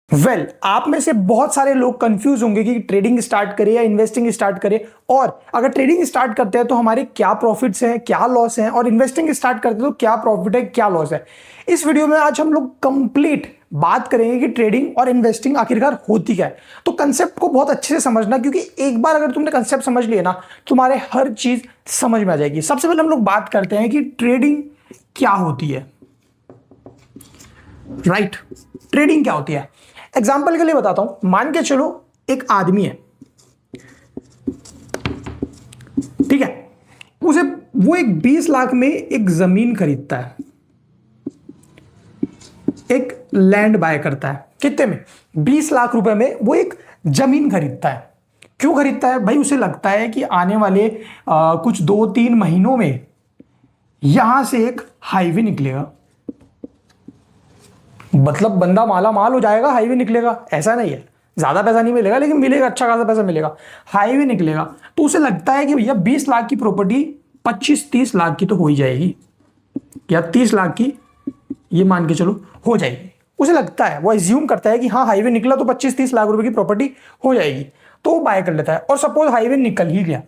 आप में से बहुत सारे लोग कंफ्यूज होंगे कि ट्रेडिंग स्टार्ट करें या इन्वेस्टिंग स्टार्ट करें, और अगर ट्रेडिंग स्टार्ट करते हैं तो हमारे क्या प्रॉफिट्स हैं, क्या लॉस हैं, और इन्वेस्टिंग स्टार्ट करते हैं तो क्या प्रॉफिट है, क्या लॉस है। इस वीडियो में आज हम लोग कंप्लीट बात करेंगे कि ट्रेडिंग और इन्वेस्टिंग आखिरकार होती क्या है। तो कंसेप्ट को बहुत अच्छे से समझना, क्योंकि एक बार अगर तुमने कंसेप्ट समझ लिया ना, तुम्हारे हर चीज समझ में आ जाएगी। सबसे पहले हम लोग बात करते हैं कि ट्रेडिंग क्या होती है। राइट, ट्रेडिंग क्या होती है। एग्जाम्पल के लिए बताता हूं, मान के चलो एक आदमी है, ठीक है, वो एक 20 लाख में एक जमीन खरीदता है, एक लैंड बाय करता है। कितने में? 20 लाख रुपए में वो एक जमीन खरीदता है। क्यों खरीदता है भाई? उसे लगता है कि आने वाले कुछ 2-3 महीनों में यहां से एक हाईवे निकलेगा, मतलब बंदा माला माल हो जाएगा, हाईवे निकलेगा। ऐसा नहीं है, ज्यादा पैसा नहीं मिलेगा लेकिन मिलेगा, अच्छा खासा पैसा मिलेगा, हाईवे निकलेगा। तो उसे लगता है कि भैया 20 लाख की प्रॉपर्टी 25-30 लाख की तो हो ही जाएगी, या 30 लाख की ये मान के चलो हो जाएगी। उसे लगता है, वो एज्यूम करता है कि हाँ हाईवे निकला तो 25-30 लाख रुपए की प्रॉपर्टी हो जाएगी, तो वो बाय कर लेता है। और सपोज हाईवे निकल ही गया,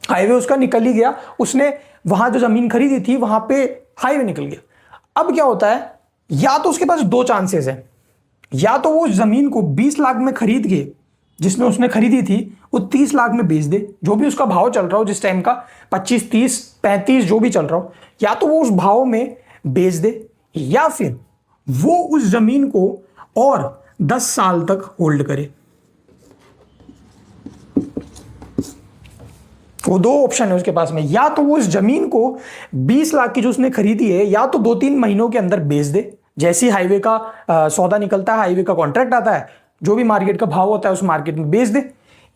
हाईवे उसका निकल ही गया, उसने वहां जो जमीन खरीदी थी वहां पे हाईवे निकल गया। अब क्या होता है, या तो उसके पास दो चांसेस है, या तो वो जमीन को 20 लाख में खरीद के, जिसमें उसने खरीदी थी, वो 30 लाख में बेच दे, जो भी उसका भाव चल रहा हो जिस टाइम का, 25, 30, 35 जो भी चल रहा हो, या तो वो उस भाव में बेच दे, या फिर वो उस जमीन को और 10 साल तक होल्ड करे। वो दो ऑप्शन है उसके पास में, या तो वो उस जमीन को 20 लाख की जो उसने खरीदी है, या तो 2-3 महीनों के अंदर बेच दे, जैसे ही हाईवे का सौदा निकलता है, हाईवे का कॉन्ट्रैक्ट आता है, जो भी मार्केट का भाव होता है उस मार्केट में बेच दे,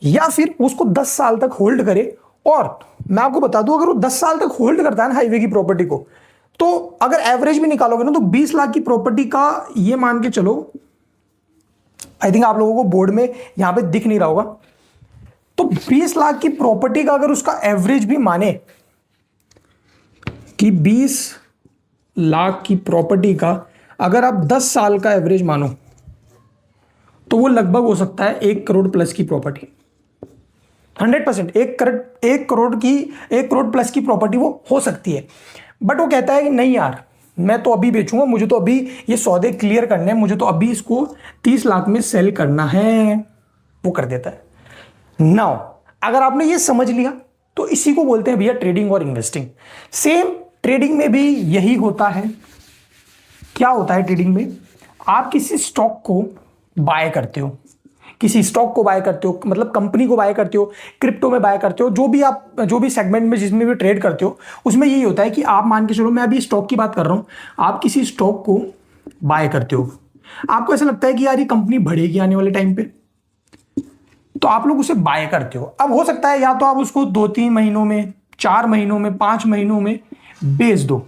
या फिर उसको 10 साल तक होल्ड करे। और मैं आपको बता दूं, अगर वो 10 साल तक होल्ड करता है ना हाईवे की प्रॉपर्टी को, तो अगर एवरेज भी निकालोगे ना, तो 20 लाख की प्रॉपर्टी का ये मान के चलो, आई थिंक आप लोगों को बोर्ड में यहां पे दिख नहीं रहा होगा, तो 20 लाख की प्रॉपर्टी का अगर उसका एवरेज भी माने कि 20 लाख की प्रॉपर्टी का अगर आप 10 साल का एवरेज मानो, तो वो लगभग हो सकता है 1 करोड़ प्लस की प्रॉपर्टी। 100% 1 करोड़ प्लस की प्रॉपर्टी वो हो सकती है। बट वो कहता है कि नहीं यार, मैं तो अभी बेचूंगा, मुझे तो अभी ये सौदे क्लियर करने हैं, मुझे तो अभी इसको 30 लाख में सेल करना है, वो कर देता है। नाउ अगर आपने ये समझ लिया, तो इसी को बोलते हैं भैया ट्रेडिंग और इन्वेस्टिंग। सेम ट्रेडिंग में भी यही होता है। क्या होता है ट्रेडिंग में? आप किसी स्टॉक को बाय करते हो, किसी स्टॉक को बाय करते हो, मतलब कंपनी को बाय करते हो, क्रिप्टो में बाय करते हो, जो भी सेगमेंट में जिसमें भी ट्रेड करते हो, उसमें यही होता है कि आप मान के चलो, मैं अभी स्टॉक की बात कर रहा हूं, आप किसी स्टॉक को बाय करते हो, आपको ऐसा लगता है कि यार ये कंपनी बढ़ेगी आने वाले टाइम पे, तो आप लोग उसे बाय करते हो। अब हो सकता है या तो आप उसको 2-3 महीनों में, 4 महीनों में, 5 महीनों में बेच दो।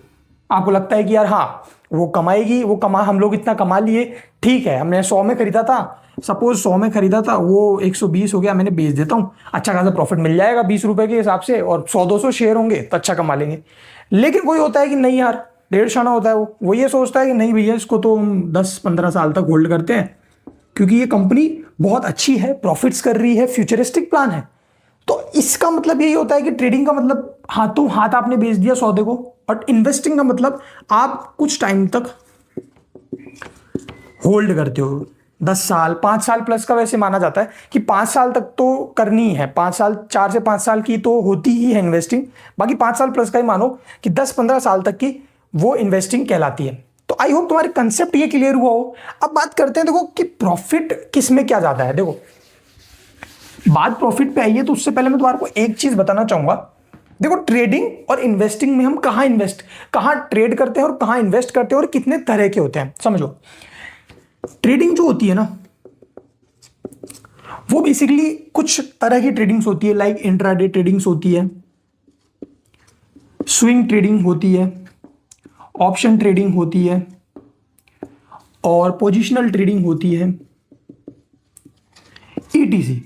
आपको लगता है कि यार हाँ वो कमाएगी, हम लोग इतना कमा लिए, ठीक है, हमने 100 में खरीदा था, सपोज 100 में खरीदा था, वो 120 हो गया, मैंने बेच देता हूँ, अच्छा खासा प्रॉफिट मिल जाएगा 20 रुपए के हिसाब से, और 100-200 शेयर होंगे तो अच्छा कमा लेंगे। लेकिन कोई होता है कि नहीं यार, डेढ़ शाना होता है, वो ये सोचता है कि नहीं भैया इसको तो हम 10-15 साल तक होल्ड करते हैं, क्योंकि ये कंपनी बहुत अच्छी है, प्रॉफिट्स कर रही है, फ्यूचरिस्टिक प्लान है। तो इसका मतलब यही होता है कि ट्रेडिंग का मतलब हाथों हाथ आपने बेच दिया सौदे को, और इन्वेस्टिंग का मतलब आप कुछ टाइम तक होल्ड करते हो, 10 साल, 5 साल प्लस का वैसे माना जाता है कि 5 साल तक तो करनी है, 5 साल, 4 से 5 साल की तो होती ही है इन्वेस्टिंग, बाकी 5 साल प्लस का ही मानो कि 10-15 साल तक की वो इन्वेस्टिंग कहलाती है। तो आई होप तुम्हारे कंसेप्ट ये क्लियर हुआ हो। अब बात करते हैं, देखो कि प्रॉफिट किस में क्या ज्यादा है। देखो बात प्रॉफिट पे आई है, तो उससे पहले मैं तुम्हारे को एक चीज बताना चाहूंगा। देखो ट्रेडिंग और इन्वेस्टिंग में हम कहां ट्रेड करते हैं और कहां इन्वेस्ट करते हैं, और कितने तरह के होते हैं समझो। ट्रेडिंग जो होती है ना, वो बेसिकली कुछ तरह की ट्रेडिंग्स होती है, लाइक इंट्राडे ट्रेडिंग्स होती है, स्विंग ट्रेडिंग होती है, ऑप्शन ट्रेडिंग होती है, और पोजिशनल ट्रेडिंग होती है, ईटीसी।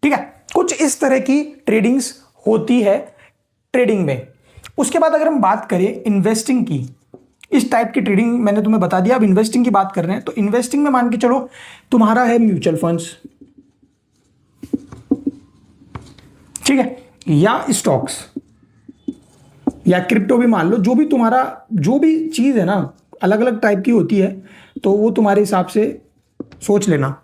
ठीक है, कुछ इस तरह की ट्रेडिंग्स होती है ट्रेडिंग में। उसके बाद अगर हम बात करें इन्वेस्टिंग की, इस टाइप की ट्रेडिंग मैंने तुम्हें बता दिया। अब इन्वेस्टिंग की बात कर रहे हैं, तो इन्वेस्टिंग में मान के चलो तुम्हारा है म्यूचुअल फंड्स, ठीक है, या स्टॉक्स या क्रिप्टो भी मान लो, जो भी तुम्हारा जो भी चीज है ना, अलग अलग टाइप की होती है, तो वो तुम्हारे हिसाब से सोच लेना।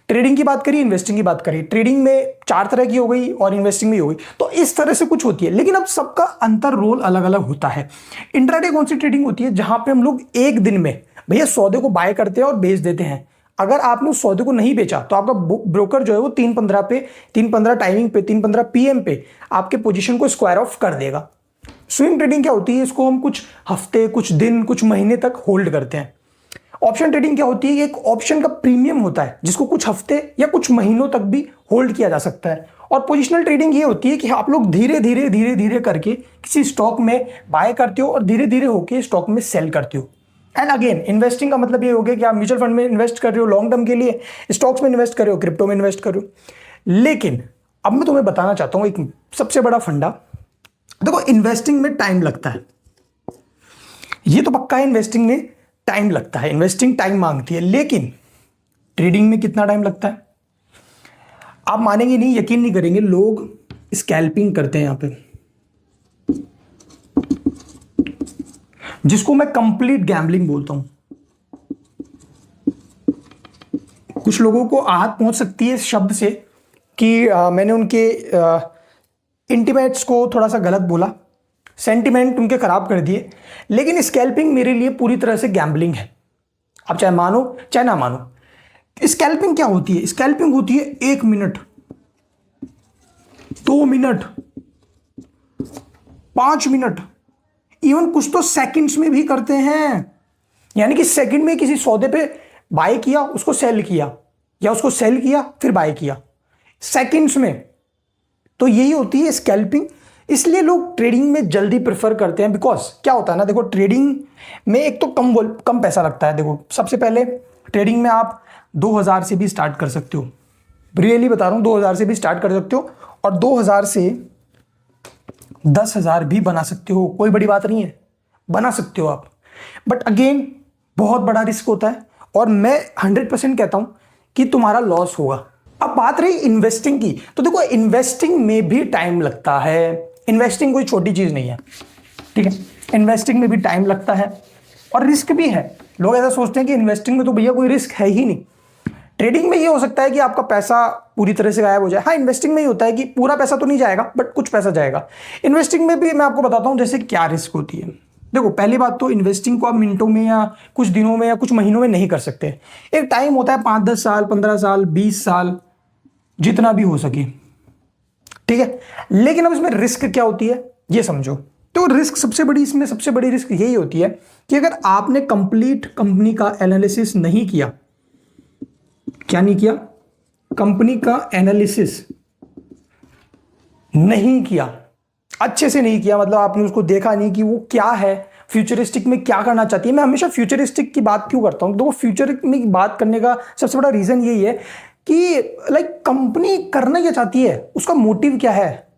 ट्रेडिंग की बात करी, इन्वेस्टिंग की बात करी, ट्रेडिंग में 4 तरह की हो गई और इन्वेस्टिंग भी हो गई, तो इस तरह से कुछ होती है। लेकिन अब सबका अंतर रोल अलग अलग होता है। इंट्राडे कौन सी ट्रेडिंग होती है, जहां पे हम लोग एक दिन में भैया सौदे को बाय करते हैं और बेच देते हैं। अगर आपने उस सौदे को नहीं बेचा तो आपका ब्रोकर जो है वो 3:15 पे, 3:15 टाइमिंग पे, 3:15 PM पे आपके पोजीशन को स्क्वायर ऑफ कर देगा। स्विंग ट्रेडिंग क्या होती है, इसको हम कुछ हफ्ते, कुछ दिन, कुछ महीने तक होल्ड करते हैं। ऑप्शन ट्रेडिंग क्या होती है, एक ऑप्शन का प्रीमियम होता है जिसको कुछ हफ्ते या कुछ महीनों तक भी होल्ड किया जा सकता है। और पोजिशनल ट्रेडिंग ये होती है कि आप लोग धीरे धीरे धीरे धीरे करके किसी स्टॉक में बाय करते हो और धीरे धीरे होकर स्टॉक में सेल करते हो। एंड अगेन इन्वेस्टिंग का मतलब ये हो गया कि आप म्यूचुअल फंड में इन्वेस्ट कर रहे हो लॉन्ग टर्म के लिए, स्टॉक्स में इन्वेस्ट कर रहे हो, क्रिप्टो में इन्वेस्ट कर रहे हो। लेकिन अब मैं तुम्हें बताना चाहता हूं एक सबसे बड़ा फंडा। देखो, इन्वेस्टिंग में टाइम लगता है, ये तो पक्का है, इन्वेस्टिंग में टाइम लगता है, इन्वेस्टिंग टाइम मांगती है। लेकिन ट्रेडिंग में कितना टाइम लगता है आप मानेंगे नहीं, यकीन नहीं करेंगे, लोग स्कैल्पिंग करते हैं यहां पे, जिसको मैं कंप्लीट गैम्बलिंग बोलता हूं। कुछ लोगों को आहत पहुंच सकती है इस शब्द से कि मैंने उनके इंटीमेट्स को थोड़ा सा गलत बोला, सेंटिमेंट उनके खराब कर दिए। लेकिन स्कैल्पिंग मेरे लिए पूरी तरह से गैम्बलिंग है, आप चाहे मानो चाहे ना मानो। स्कैल्पिंग क्या होती है, स्कैल्पिंग होती है 1 मिनट, 2 मिनट, 5 मिनट, इवन कुछ तो सेकंड्स में भी करते हैं। यानी कि सेकंड में किसी सौदे पे बाय किया, उसको सेल किया, या उसको सेल किया फिर बाय किया, सेकंड्स में। तो यही होती है स्कैल्पिंग। इसलिए लोग ट्रेडिंग में जल्दी प्रेफर करते हैं। बिकॉज क्या होता है ना, देखो ट्रेडिंग में एक तो कम पैसा लगता है। देखो सबसे पहले ट्रेडिंग में आप 2000 से भी स्टार्ट कर सकते हो, रियली बता रहा हूं, 2000 से भी स्टार्ट कर सकते हो और 2000 से 10,000 भी बना सकते हो, कोई बड़ी बात नहीं है, बना सकते हो आप। बट अगेन बहुत बड़ा रिस्क होता है और मैं 100% कहता हूं कि तुम्हारा लॉस होगा। अब बात रही इन्वेस्टिंग की, तो देखो इन्वेस्टिंग में भी टाइम लगता है। इन्वेस्टिंग कोई छोटी चीज नहीं है, ठीक है, इन्वेस्टिंग में भी टाइम लगता है और रिस्क भी है। लोग ऐसा सोचते हैं कि इन्वेस्टिंग में तो भैया कोई रिस्क है ही नहीं। ट्रेडिंग में ये हो सकता है कि आपका पैसा पूरी तरह से गायब हो जाए। हाँ, इन्वेस्टिंग में ही होता है कि पूरा पैसा तो नहीं जाएगा बट कुछ पैसा जाएगा। इन्वेस्टिंग में भी मैं आपको बताता हूं जैसे क्या रिस्क होती है। देखो पहली बात तो इन्वेस्टिंग को आप मिनटों में या कुछ दिनों में या कुछ महीनों में नहीं कर सकते। एक टाइम होता है 5-10 साल, 15 साल, 20 साल, जितना भी हो सके, ठीक है। लेकिन अब इसमें रिस्क क्या होती है ये समझो। तो रिस्क सबसे बड़ी रिस्क यही होती है कि अगर आपने कंप्लीट कंपनी का एनालिसिस नहीं किया, क्या नहीं किया, कंपनी का एनालिसिस नहीं किया, अच्छे से नहीं किया, मतलब आपने उसको देखा नहीं कि वो क्या है, फ्यूचरिस्टिक में क्या करना चाहती है। मैं हमेशा फ्यूचरिस्टिक की बात क्यों करता हूं, तो वो फ्यूचर में बात करने का सबसे बड़ा रीजन यही है कि कंपनी करना क्या चाहती है, उसका मोटिव क्या है,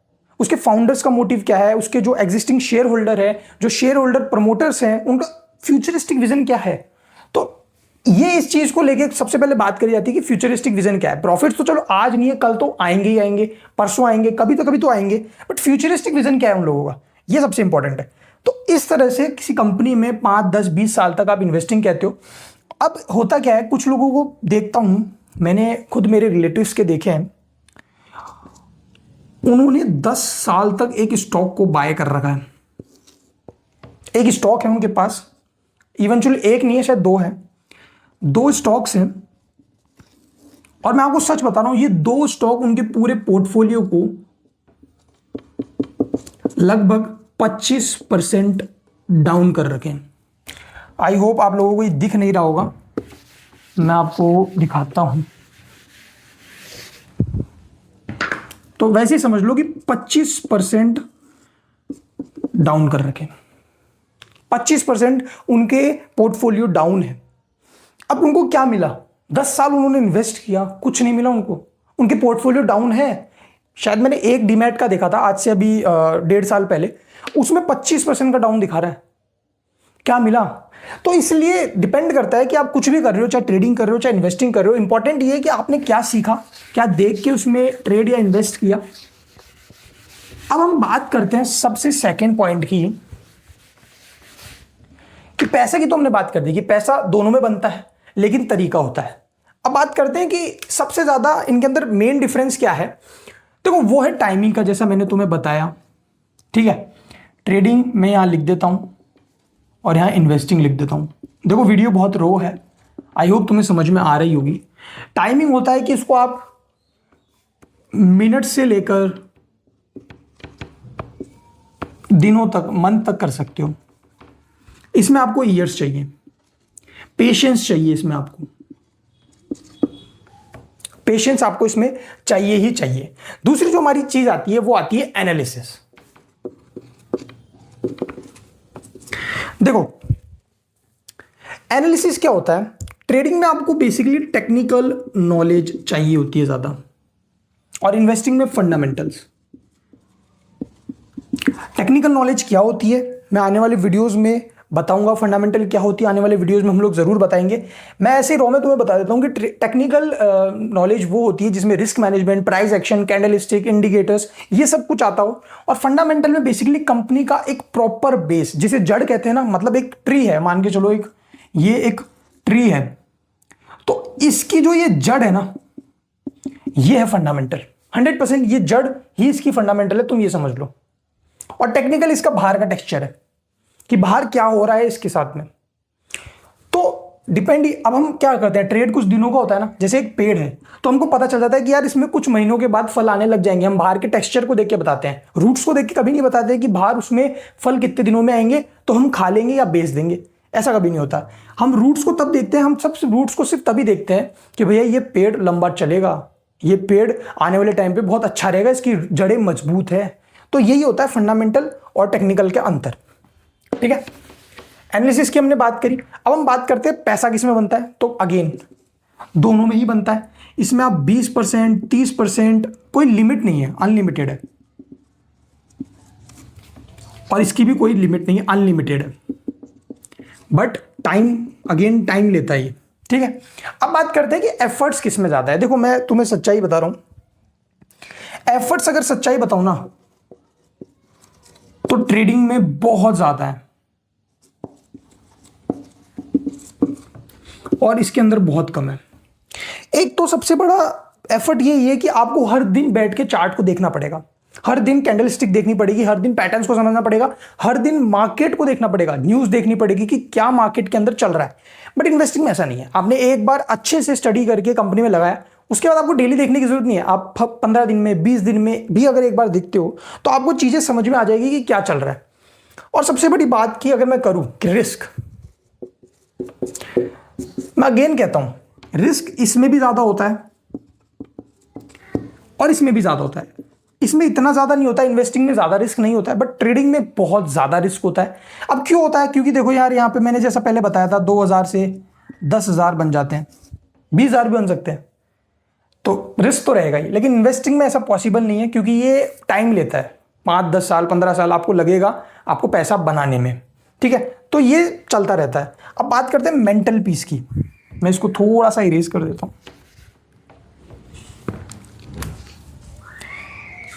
उसके फाउंडर्स का मोटिव क्या है, उसके जो एग्जिस्टिंग शेयर होल्डर है, जो शेयर होल्डर प्रमोटर्स हैं, उनका फ्यूचरिस्टिक विजन क्या है। तो ये इस चीज को लेके सबसे पहले बात करी जाती है कि फ्यूचरिस्टिक विजन क्या है। प्रॉफिट्स तो चलो आज नहीं है, कल तो आएंगे ही आएंगे, परसों आएंगे, कभी तो आएंगे, बट फ्यूचरिस्टिक विजन क्या है उन लोगों का, ये सबसे इंपॉर्टेंट है। तो इस तरह से किसी कंपनी में 5, 10, 20 साल तक आप इन्वेस्टिंग कहते हो। अब होता क्या है, कुछ लोगों को देखता हूं, मैंने खुद मेरे रिलेटिव्स के देखे हैं, उन्होंने 10 साल तक एक स्टॉक को बाय कर रखा है। एक स्टॉक है उनके पास, इवेंचुअली एक नहीं है, शायद 2 है, 2 स्टॉक्स हैं। और मैं आपको सच बता रहा हूं, ये 2 स्टॉक उनके पूरे पोर्टफोलियो को लगभग 25% डाउन कर रखे हैं। आई होप आप लोगों को ये दिख नहीं रहा होगा, मैं आपको दिखाता हूं। तो वैसे ही समझ लो कि 25% डाउन कर रखे, 25% उनके पोर्टफोलियो डाउन है। अब उनको क्या मिला, 10 साल उन्होंने इन्वेस्ट किया, कुछ नहीं मिला उनको, उनके पोर्टफोलियो डाउन है। शायद मैंने एक डीमैट का देखा था आज से अभी 1.5 साल पहले, उसमें 25% का डाउन दिखा रहा है। क्या मिला? तो इसलिए डिपेंड करता है कि आप कुछ भी कर रहे हो, चाहे ट्रेडिंग कर रहे हो, चाहे इन्वेस्टिंग कर रहे हो, इंपॉर्टेंट ये है कि आपने क्या सीखा, क्या देख के उसमें ट्रेड या इन्वेस्ट किया। अब हम बात करते हैं सबसे सेकंड पॉइंट की, कि पैसे की तो हमने बात कर दी कि पैसा दोनों में बनता है, लेकिन तरीका होता है। अब बात करते हैं कि सबसे ज्यादा इनके अंदर मेन डिफरेंस क्या है। देखो वो है टाइमिंग का, जैसा मैंने तुम्हें बताया, ठीक है। ट्रेडिंग मैं यहां लिख देता हूं और यहां इन्वेस्टिंग लिख देता हूं। देखो वीडियो बहुत रो है, आई होप तुम्हें समझ में आ रही होगी। टाइमिंग होता है कि इसको आप मिनट से लेकर दिनों तक, मंथ तक कर सकते हो। इसमें आपको ईयर्स चाहिए, पेशेंस चाहिए, इसमें आपको पेशेंस आपको इसमें चाहिए ही चाहिए। दूसरी जो हमारी चीज आती है वो आती है एनालिसिस। देखो एनालिसिस क्या होता है, ट्रेडिंग में आपको बेसिकली टेक्निकल नॉलेज चाहिए होती है ज्यादा, और इन्वेस्टिंग में फंडामेंटल्स। टेक्निकल नॉलेज क्या होती है मैं आने वाले वीडियोस में बताऊंगा, फंडामेंटल क्या होती है आने वाले वीडियोस में हम लोग जरूर बताएंगे। मैं ऐसे रॉ में तुम्हें बता देता हूं कि टेक्निकल नॉलेज वो होती है जिसमें risk management, price action, candlestick, indicators, ये सब कुछ आता हो। और फंडामेंटल में बेसिकली कंपनी का एक प्रॉपर बेस, जिसे जड़ कहते हैं ना, मतलब एक ट्री है, मान के चलो ये एक ट्री है, तो इसकी जो ये जड़ है ना, ये है फंडामेंटल। 100% ये जड़ ही इसकी फंडामेंटल है, तुम ये समझ लो। और टेक्निकल इसका बाहर का टेक्सचर है कि बाहर क्या हो रहा है इसके साथ में। तो डिपेंड, अब हम क्या करते हैं, ट्रेड कुछ दिनों का होता है ना, जैसे एक पेड़ है तो हमको पता चल जाता है कि यार इसमें कुछ महीनों के बाद फल आने लग जाएंगे। हम बाहर के टेक्सचर को देख के बताते हैं, रूट्स को देख के कभी नहीं बताते कि बाहर उसमें फल कितने दिनों में आएंगे तो हम खा लेंगे या बेच देंगे, ऐसा कभी नहीं होता। हम रूट्स को तब देखते हैं, हम सब रूट्स को सिर्फ तभी देखते हैं कि भैया ये पेड़ लंबा चलेगा, ये पेड़ आने वाले टाइम पे बहुत अच्छा रहेगा, इसकी जड़ें मजबूत है। तो यही होता है फंडामेंटल और टेक्निकल के अंतर, ठीक है। एनालिसिस की हमने बात करी। अब हम बात करते हैं पैसा किस में बनता है, तो अगेन दोनों में ही बनता है। इसमें आप 20%, 30%, कोई लिमिट नहीं है, अनलिमिटेड है। और इसकी भी कोई लिमिट नहीं है, अनलिमिटेड है। बट टाइम, अगेन टाइम लेता है ये, ठीक है। अब बात करते हैं कि एफर्ट्स किस में ज्यादा है। देखो मैं तुम्हें सच्चाई बता रहा हूं, एफर्ट्स अगर सच्चाई बताऊं ना तो ट्रेडिंग में बहुत ज्यादा है और इसके अंदर बहुत कम है। एक तो सबसे बड़ा एफर्ट ये है कि आपको हर दिन बैठ के चार्ट को देखना पड़ेगा, हर दिन कैंडलस्टिक देखनी पड़ेगी, हर दिन पैटर्न्स को समझना पड़ेगा, हर दिन मार्केट को देखना पड़ेगा, न्यूज देखनी पड़ेगी कि क्या मार्केट के अंदर चल रहा है। बट इन्वेस्टिंग में ऐसा नहीं है। आपने एक बार अच्छे से स्टडी करके कंपनी में लगाया, उसके बाद आपको डेली देखने की जरूरत नहीं है। आप 15 दिन में, 20 दिन में भी अगर एक बार देखते हो तो आपको चीजें समझ में आ जाएगी कि क्या चल रहा है। और सबसे बड़ी बात की अगर मैं करूं कि रिस्क, मैं अगेन कहता हूं रिस्क इसमें भी ज्यादा होता है और इसमें भी ज्यादा होता है। इसमें इतना ज्यादा नहीं होता, इन्वेस्टिंग में ज्यादा रिस्क नहीं होता है, बट ट्रेडिंग में बहुत ज्यादा रिस्क होता है। अब क्यों होता है, क्योंकि देखो यार यहां पे मैंने जैसा पहले बताया था 2000 से 10,000 बन जाते हैं, 20,000 भी बन सकते हैं, तो रिस्क तो रहेगा ही। लेकिन इन्वेस्टिंग में ऐसा पॉसिबल नहीं है, क्योंकि ये टाइम लेता है, 5-10 साल 15 साल आपको लगेगा आपको पैसा बनाने में, ठीक है। तो ये चलता रहता है। अब बात करते हैं मेंटल पीस की। मैं इसको थोड़ा सा इरेज कर देता हूं।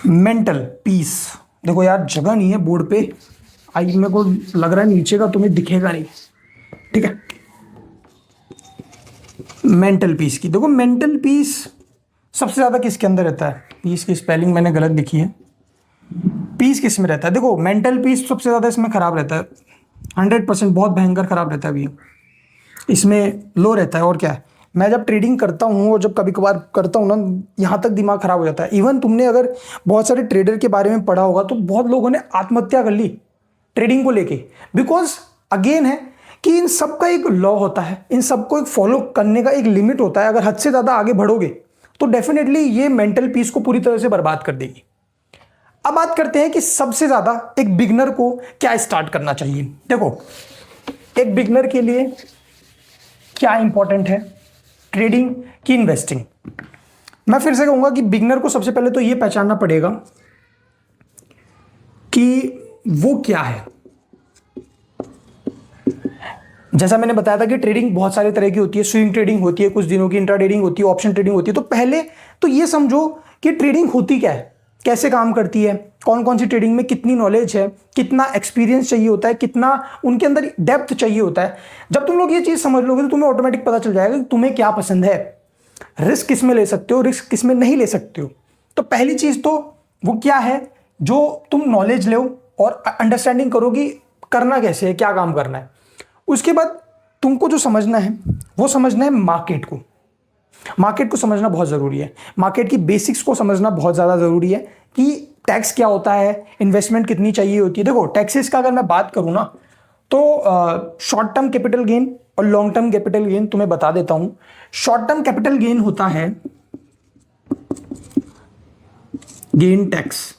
मेंटल पीस, देखो यार जगह नहीं है बोर्ड पे, आई मेरे को लग रहा है नीचे का तुम्हें दिखेगा नहीं, ठीक है। मेंटल पीस की देखो, मेंटल पीस सबसे ज्यादा किसके अंदर रहता है, पीस की स्पेलिंग मैंने गलत लिखी है, पीस किस में रहता है। देखो मेंटल पीस सबसे ज्यादा इसमें खराब रहता है, 100% बहुत भयंकर खराब रहता है अभी, इसमें लो रहता है। और क्या है, मैं जब ट्रेडिंग करता हूँ और जब कभी कभार करता हूँ ना, यहाँ तक दिमाग खराब हो जाता है। इवन तुमने अगर बहुत सारे ट्रेडर के बारे में पढ़ा होगा तो बहुत लोगों ने आत्महत्या कर ली ट्रेडिंग को लेके, बिकॉज अगेन है कि इन सब का एक लॉ होता है, इन सबको एक फॉलो करने का एक लिमिट होता है। अगर हद से ज्यादा आगे बढ़ोगे तो डेफिनेटली ये मेंटल पीस को पूरी तरह से बर्बाद कर देगी। अब बात करते हैं कि सबसे ज्यादा एक बिगनर को क्या स्टार्ट करना चाहिए। देखो एक बिगनर के लिए क्या इंपॉर्टेंट है, ट्रेडिंग की इन्वेस्टिंग। मैं फिर से कहूंगा कि बिगनर को सबसे पहले तो यह पहचानना पड़ेगा कि वो क्या है। जैसा मैंने बताया था कि ट्रेडिंग बहुत सारे तरह की होती है, स्विंग ट्रेडिंग होती है, कुछ दिनों की इंट्रा ट्रेडिंग होती है, ऑप्शन ट्रेडिंग होती है। तो पहले तो ये समझो कि ट्रेडिंग होती क्या है, कैसे काम करती है, कौन कौन सी ट्रेडिंग में कितनी नॉलेज है, कितना एक्सपीरियंस चाहिए होता है, कितना उनके अंदर डेप्थ चाहिए होता है। जब तुम लोग ये चीज समझ लोगे तो तुम्हें ऑटोमेटिक पता चल जाएगा कि तुम्हें क्या पसंद है, रिस्क किस में ले सकते हो, रिस्क किस में नहीं ले सकते हो। तो पहली चीज तो वो क्या है, जो तुम नॉलेज लो और अंडरस्टैंडिंग करो कि करना कैसे है, क्या काम करना है। उसके बाद तुमको जो समझना है वो समझना है मार्केट को। मार्केट को समझना बहुत ज़रूरी है, मार्केट की बेसिक्स को समझना बहुत ज़्यादा ज़रूरी है कि टैक्स क्या होता है, इन्वेस्टमेंट कितनी चाहिए होती है। देखो टैक्सेस का अगर मैं बात करूँ ना तो शॉर्ट टर्म कैपिटल गेन और लॉन्ग टर्म कैपिटल गेन तुम्हें बता देता हूं। शॉर्ट टर्म कैपिटल गेन होता है गेन टैक्स,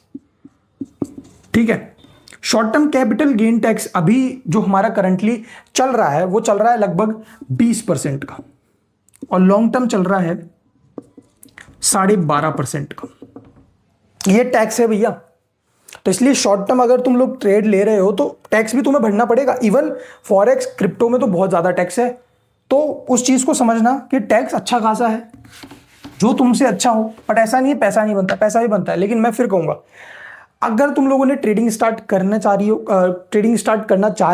ठीक है। Short term capital gain tax अभी जो हमारा करंटली चल रहा है वो चल रहा है लगभग 20% का, और लॉन्ग टर्म चल रहा है 12.5% का। ये टैक्स है भैया। तो इसलिए शॉर्ट टर्म अगर तुम लोग ट्रेड ले रहे हो तो टैक्स भी तुम्हें भरना पड़ेगा। इवन फॉरेक्स क्रिप्टो में तो बहुत ज़्यादा टैक्स है। तो उस चीज़ को समझना कि टैक्स अच्छा खासा है, जो तुमसे अच्छा हो। बट ऐसा नहीं है पैसा नहीं बनता, पैसा भी बनता है। लेकिन मैं फिर कहूँगा अगर तुम लोगों ने ट्रेडिंग स्टार्ट करना चाह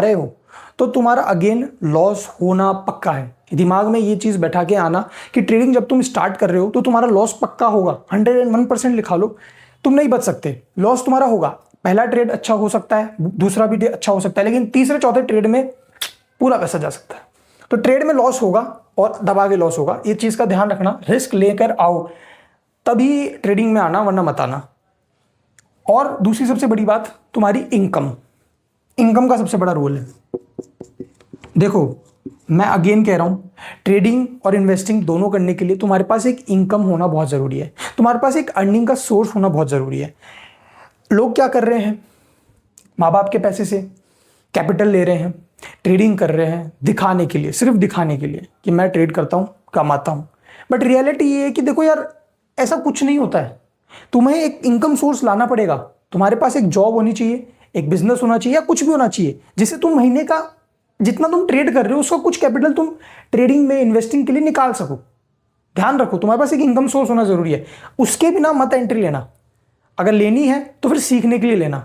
रहे हो तो तुम्हारा अगेन लॉस होना पक्का है। दिमाग में ये चीज़ बैठा के आना कि ट्रेडिंग जब तुम स्टार्ट कर रहे हो तो तुम्हारा लॉस पक्का होगा। 101% लिखा लो, तुम नहीं बच सकते, लॉस तुम्हारा होगा। पहला ट्रेड अच्छा हो सकता है, दूसरा भी अच्छा हो सकता है, लेकिन तीसरे चौथे ट्रेड में पूरा पैसा जा सकता है। तो ट्रेड में लॉस होगा और दबा के लॉस होगा, ये चीज़ का ध्यान रखना। रिस्क लेकर आओ तभी ट्रेडिंग में आना, वरना मत आना। और दूसरी सबसे बड़ी बात तुम्हारी इनकम का सबसे बड़ा रोल है। देखो मैं अगेन कह रहा हूं, ट्रेडिंग और इन्वेस्टिंग दोनों करने के लिए तुम्हारे पास एक इनकम होना बहुत ज़रूरी है, तुम्हारे पास एक अर्निंग का सोर्स होना बहुत ज़रूरी है। लोग क्या कर रहे हैं, माँ बाप के पैसे से कैपिटल ले रहे हैं, ट्रेडिंग कर रहे हैं दिखाने के लिए, सिर्फ दिखाने के लिए कि मैं ट्रेड करता हूँ, कमाता हूँ। बट रियलिटी ये है कि देखो यार, ऐसा कुछ नहीं होता है। तुम्हें एक इनकम सोर्स लाना पड़ेगा। तुम्हारे पास एक जॉब होनी चाहिए, एक बिजनेस होना चाहिए, या कुछ भी होना चाहिए जिससे तुम महीने का जितना तुम ट्रेड कर रहे हो उसका कुछ कैपिटल तुम ट्रेडिंग में इन्वेस्टिंग के लिए निकाल सको। ध्यान रखो तुम्हारे पास एक इनकम सोर्स होना जरूरी है। उसके बिना मत एंट्री लेना। अगर लेनी है तो फिर सीखने के लिए लेना,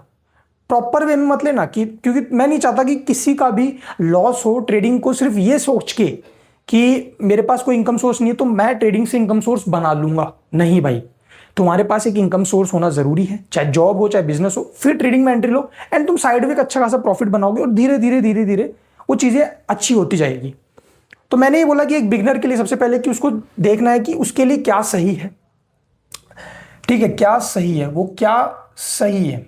प्रॉपर वे में मत लेना। क्योंकि मैं नहीं चाहता कि किसी का भी लॉस हो ट्रेडिंग को सिर्फ ये सोच के कि मेरे पास कोई इनकम सोर्स नहीं है तो मैं ट्रेडिंग से इनकम सोर्स बना लूंगा। नहीं भाई, तुम्हारे पास एक इनकम सोर्स होना जरूरी है, चाहे जॉब हो चाहे बिजनेस हो। फिर ट्रेडिंग में एंट्री लो एंड तुम साइड में एक अच्छा खासा प्रॉफिट बनाओगे और धीरे धीरे धीरे धीरे वो चीज़ें अच्छी होती जाएगी। तो मैंने ये बोला कि एक बिगनर के लिए सबसे पहले कि उसको देखना है कि उसके लिए क्या सही है। ठीक है, क्या सही है, वो क्या सही है।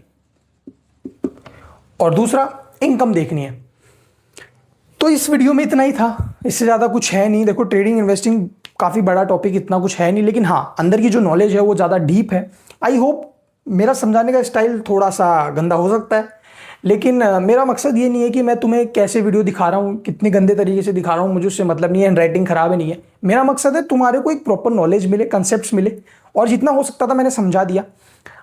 और दूसरा इनकम देखनी है। तो इस वीडियो में इतना ही था, इससे ज़्यादा कुछ है नहीं। देखो ट्रेडिंग इन्वेस्टिंग काफ़ी बड़ा टॉपिक, इतना कुछ है नहीं, लेकिन हाँ अंदर की जो नॉलेज है वो ज़्यादा डीप है। आई होप मेरा समझाने का स्टाइल थोड़ा सा गंदा हो सकता है, लेकिन मेरा मकसद ये नहीं है कि मैं तुम्हें कैसे वीडियो दिखा रहा हूँ, कितने गंदे तरीके से दिखा रहा हूँ, मुझे उससे मतलब नहीं है। हैंडराइटिंग खराब है नहीं है। मेरा मकसद है तुम्हारे को एक प्रॉपर नॉलेज मिले, कंसेप्ट्स मिले, और जितना हो सकता था मैंने समझा दिया।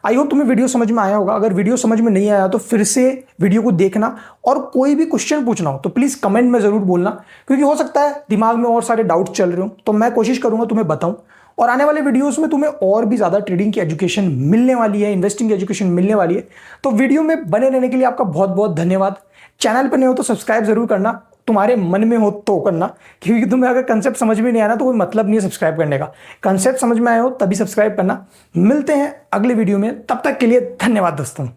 आई होप तुम्हें वीडियो समझ में आया होगा। अगर वीडियो समझ में नहीं आया तो फिर से वीडियो को देखना, और कोई भी क्वेश्चन पूछना हो तो प्लीज़ कमेंट में ज़रूर बोलना, क्योंकि हो सकता है दिमाग में और सारे डाउट चल रहे हो, तो मैं कोशिश करूँगा तुम्हें बताऊँ। और आने वाले वीडियोस में तुम्हें और भी ज़्यादा ट्रेडिंग की एजुकेशन मिलने वाली है, इन्वेस्टिंग की एजुकेशन मिलने वाली है। तो वीडियो में बने रहने के लिए आपका बहुत बहुत धन्यवाद। चैनल पर नहीं हो तो सब्सक्राइब जरूर करना, तुम्हारे मन में हो तो करना, क्योंकि तुम्हें अगर कंसेप्ट समझ में नहीं आना तो कोई मतलब नहीं है सब्सक्राइब करने का। कंसेप्ट समझ में आए हो तभी सब्सक्राइब करना। मिलते हैं अगले वीडियो में, तब तक के लिए धन्यवाद दोस्तों।